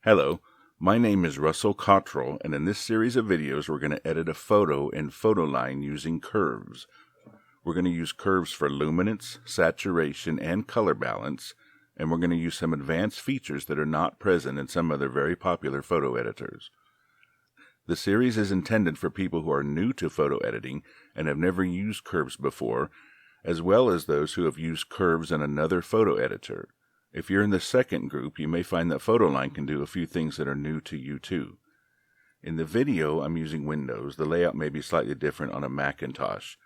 Hello, my name is Russell Cottrell, and in this series of videos we're going to edit a photo in PhotoLine using curves. We're going to use curves for luminance, saturation, and color balance, and we're going to use some advanced features that are not present in some other very popular photo editors. The series is intended for people who are new to photo editing and have never used curves before, as well as those who have used curves in another photo editor. If you're in the second group, you may find that PhotoLine can do a few things that are new to you too. In the video, I'm using Windows. The layout may be slightly different on a Macintosh.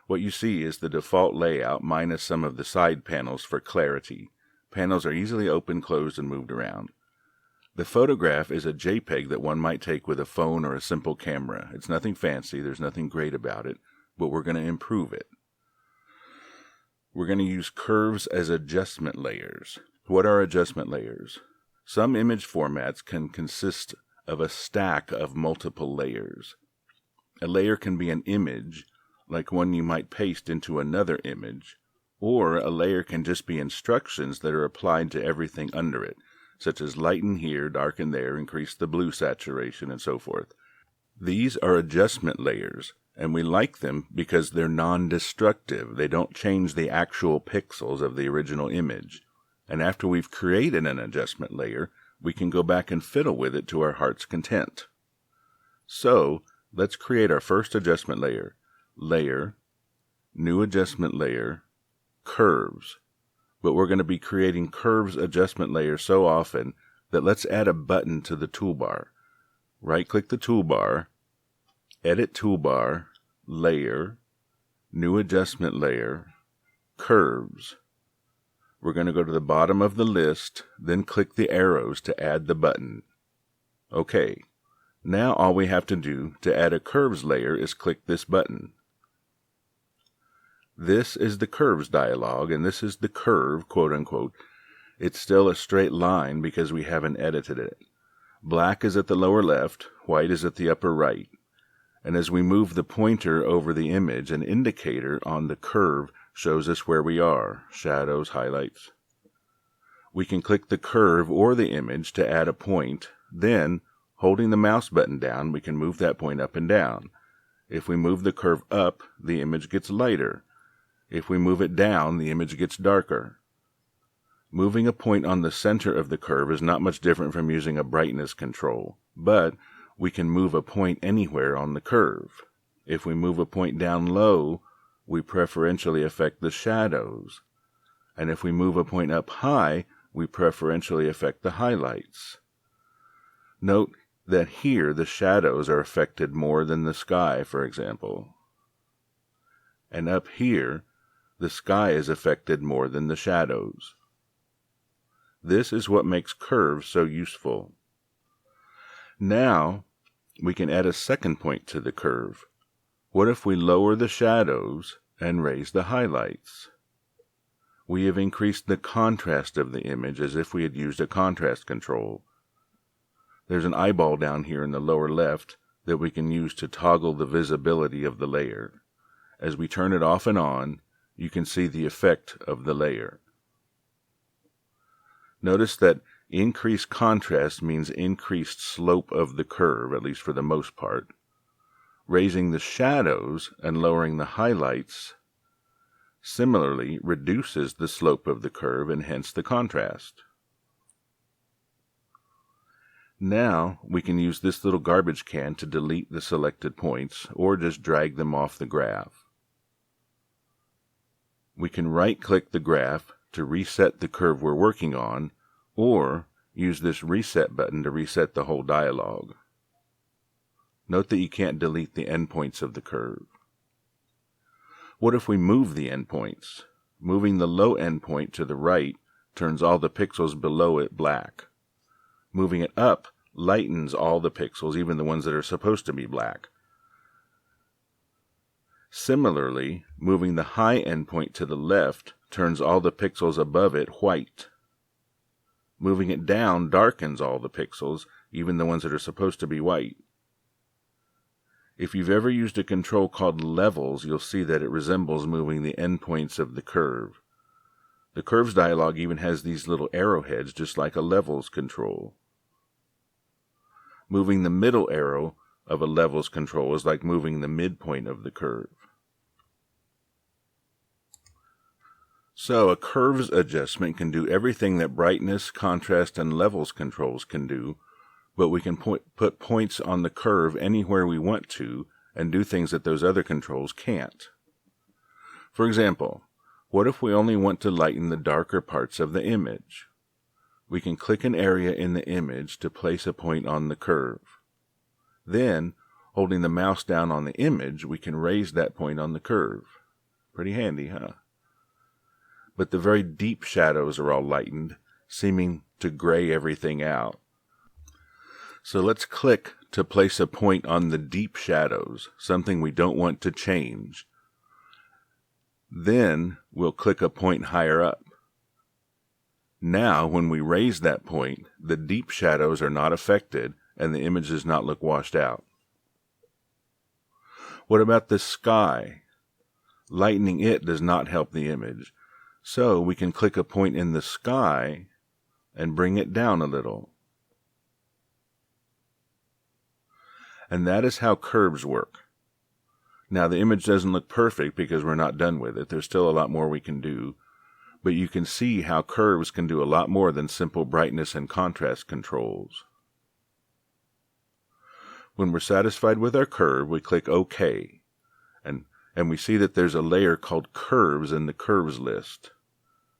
What you see is the default layout minus some of the side panels for clarity. Panels are easily opened, closed, and moved around. The photograph is a JPEG that one might take with a phone or a simple camera. It's nothing fancy, there's nothing great about it, but we're going to improve it. We're going to use curves as adjustment layers. What are adjustment layers? Some image formats can consist of a stack of multiple layers. A layer can be an image, like one you might paste into another image, or a layer can just be instructions that are applied to everything under it, such as lighten here, darken there, increase the blue saturation, and so forth. These are adjustment layers, and we like them because they're non-destructive. They don't change the actual pixels of the original image. And after we've created an adjustment layer, we can go back and fiddle with it to our heart's content. So, let's create our first adjustment layer. Layer, new adjustment layer, curves. But we're going to be creating curves adjustment layers so often that let's add a button to the toolbar. Right-click the toolbar, edit toolbar, layer, new adjustment layer, curves. We're going to go to the bottom of the list, then click the arrows to add the button. Okay, now all we have to do to add a curves layer is click this button. This is the curves dialog, and this is the curve, quote-unquote. It's still a straight line because we haven't edited it. Black is at the lower left, white is at the upper right. And as we move the pointer over the image, an indicator on the curve shows us where we are, shadows, highlights. We can click the curve or the image to add a point. Then, holding the mouse button down, we can move that point up and down. If we move the curve up, the image gets lighter. If we move it down, the image gets darker. Moving a point on the center of the curve is not much different from using a brightness control, but we can move a point anywhere on the curve. If we move a point down low, we preferentially affect the shadows. And if we move a point up high, we preferentially affect the highlights. Note that here the shadows are affected more than the sky, for example. And up here, the sky is affected more than the shadows. This is what makes curves so useful. Now, we can add a second point to the curve. What if we lower the shadows and raise the highlights? We have increased the contrast of the image as if we had used a contrast control. There's an eyeball down here in the lower left that we can use to toggle the visibility of the layer. As we turn it off and on, you can see the effect of the layer. Notice that increased contrast means increased slope of the curve, at least for the most part. Raising the shadows and lowering the highlights similarly reduces the slope of the curve and hence the contrast. Now we can use this little garbage can to delete the selected points or just drag them off the graph. We can right-click the graph to reset the curve we're working on, or use this reset button to reset the whole dialog. Note that you can't delete the endpoints of the curve. What if we move the endpoints? Moving the low endpoint to the right turns all the pixels below it black. Moving it up lightens all the pixels, even the ones that are supposed to be black. Similarly, moving the high endpoint to the left turns all the pixels above it white. Moving it down darkens all the pixels, even the ones that are supposed to be white. If you've ever used a control called levels, you'll see that it resembles moving the endpoints of the curve. The curves dialog even has these little arrowheads just like a levels control. Moving the middle arrow of a levels control is like moving the midpoint of the curve. So a curves adjustment can do everything that brightness, contrast, and levels controls can do, but we can put points on the curve anywhere we want to and do things that those other controls can't. For example, what if we only want to lighten the darker parts of the image? We can click an area in the image to place a point on the curve. Then, holding the mouse down on the image, we can raise that point on the curve. Pretty handy, huh? But the very deep shadows are all lightened, seeming to gray everything out. So let's click to place a point on the deep shadows, something we don't want to change. Then we'll click a point higher up. Now, when we raise that point, the deep shadows are not affected and the image does not look washed out. What about the sky? Lightening it does not help the image. So we can click a point in the sky and bring it down a little. And that is how curves work. Now the image doesn't look perfect because we're not done with it. There's still a lot more we can do. But you can see how curves can do a lot more than simple brightness and contrast controls. When we're satisfied with our curve, we click OK. And we see that there's a layer called Curves in the Curves list,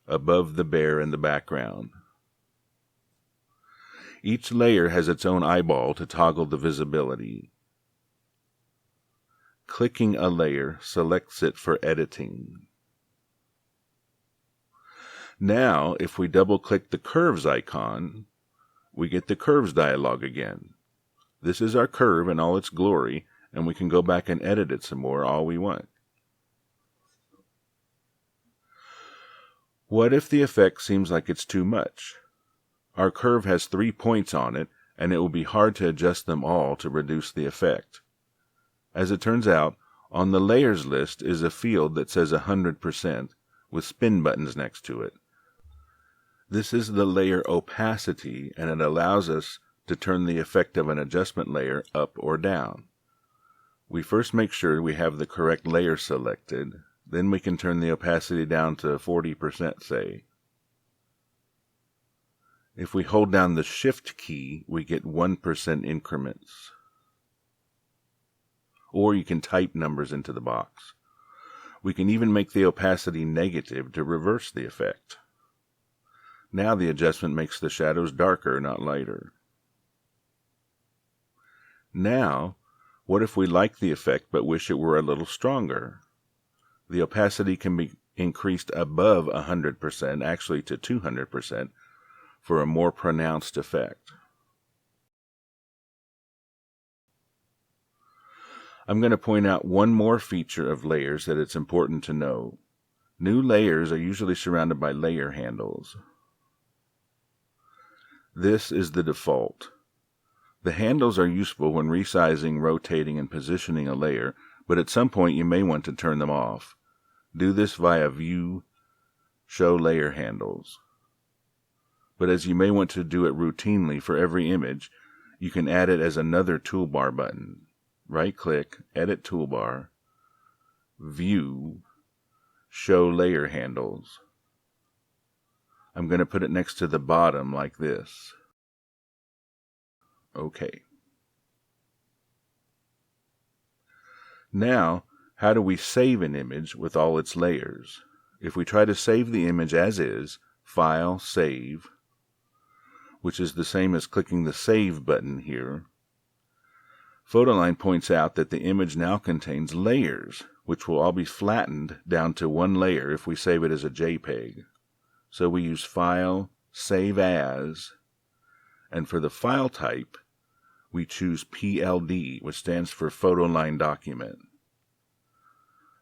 above the bear in the background. Each layer has its own eyeball to toggle the visibility. Clicking a layer selects it for editing. Now, if we double-click the Curves icon, we get the Curves dialog again. This is our curve in all its glory, and we can go back and edit it some more all we want. What if the effect seems like it's too much? Our curve has 3 points on it, and it will be hard to adjust them all to reduce the effect. As it turns out, on the Layers list is a field that says 100% with spin buttons next to it. This is the layer opacity, and it allows us to turn the effect of an adjustment layer up or down. We first make sure we have the correct layer selected, then we can turn the opacity down to 40%, say. If we hold down the Shift key, we get 1% increments. Or you can type numbers into the box. We can even make the opacity negative to reverse the effect. Now the adjustment makes the shadows darker, not lighter. Now, what if we like the effect but wish it were a little stronger? The opacity can be increased above 100%, actually to 200%, for a more pronounced effect. I'm going to point out one more feature of layers that it's important to know. New layers are usually surrounded by layer handles. This is the default. The handles are useful when resizing, rotating, and positioning a layer, but at some point you may want to turn them off. Do this via View, Show Layer Handles. But as you may want to do it routinely for every image, you can add it as another toolbar button. Right-click, Edit Toolbar, View, Show Layer Handles. I'm going to put it next to the bottom like this. OK. Now, how do we save an image with all its layers? If we try to save the image as is, File, Save, which is the same as clicking the Save button here, Photoline points out that the image now contains layers, which will all be flattened down to one layer if we save it as a JPEG. So we use File, Save As, and for the file type, we choose PLD, which stands for Photoline Document.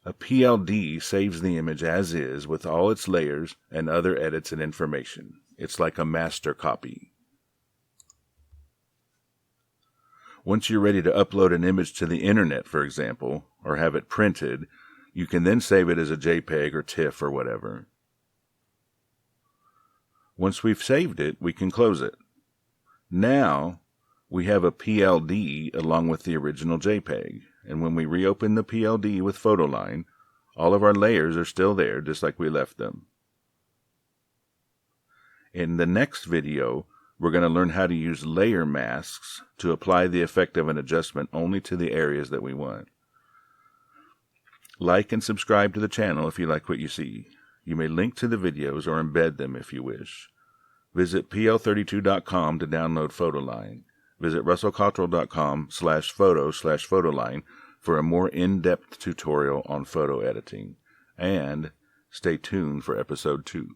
A PLD saves the image as is with all its layers and other edits and information. It's like a master copy. Once you're ready to upload an image to the internet, for example, or have it printed, you can then save it as a JPEG or TIFF or whatever. Once we've saved it, we can close it. Now, we have a PLD along with the original JPEG. And when we reopen the PLD with PhotoLine, all of our layers are still there, just like we left them. In the next video, we're going to learn how to use layer masks to apply the effect of an adjustment only to the areas that we want. Like and subscribe to the channel if you like what you see. You may link to the videos or embed them if you wish. Visit pl32.com to download PhotoLine. Visit russellcottrell.com/photo/photoline for a more in-depth tutorial on photo editing. And stay tuned for episode 2.